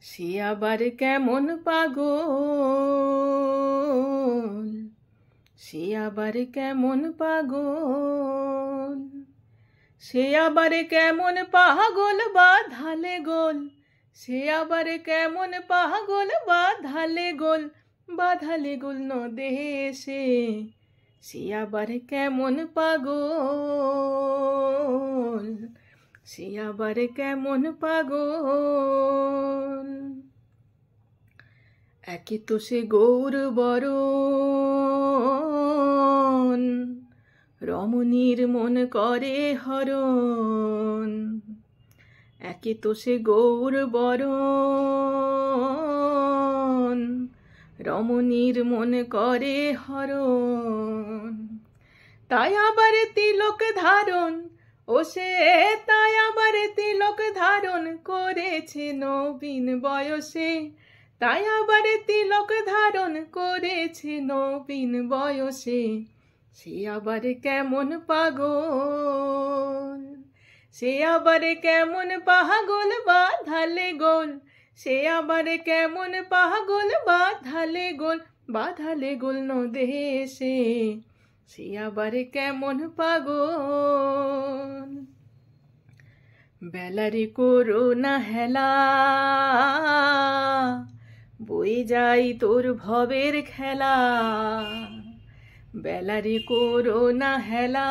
সে আবার কেমন পাগল, সে আবার কেমন পাগল, সে আবার কেমন পাগল বাঁধালে গোল, সে আবার কেমন পাগল বাঁধালে গোল, বাঁধালে গোল নদেশে, সে আবার কেমন পাগল, সে আবার কেমন পাগল। একে তো সে গৌর বরণ, রমণীর মন করে হরণ, একে তো সে গৌর বরণ, রমণীর মন করে হরণ। তাই আবার তিলক ধারণ, ও সে তাই আবার তিলক ধারণ করেছে নবীন বয়সে, তাই আবার তিলক ধারণ করেছে নবীন বয়সে, সে আবার কেমন পাগল, সে আবার কেমন পাগল বাঁধালে গোল, সে আবার কেমন পাগল বাঁধালে গোল, বাঁধালে গোল নদেশে, সে আবার কেমন পাগল। বেলারে করো না হেলা, বয়ে যাই তোর ভবের খেলা, বেলারে করো না হেলা,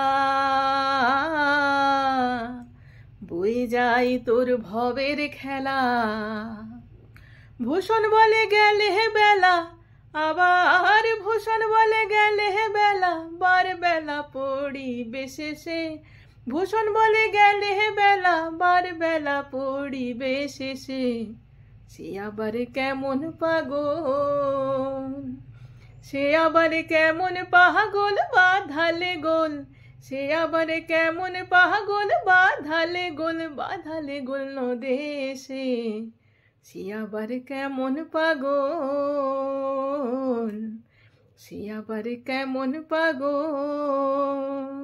বয়ে যাই তোর ভবের খেলা। ভূষণ বলে গেলে হে বেলা, আবার ভূষণ বলে গেলে হে বেলা, বার বেলা পড়িবে শেষে, ভূষণ বলে গেলে হে বেলা, বার বেলা পড়িবে শেষে, সে আবার কেমন পাগল, সে আবার কেমন পাগল বাঁধালে গোল, সে আবার কেমন পাগল বাঁধালে গোল, বাঁধালে গোল নদেশে, সে আবার কেমন পাগল, সে আবার কেমন পাগল।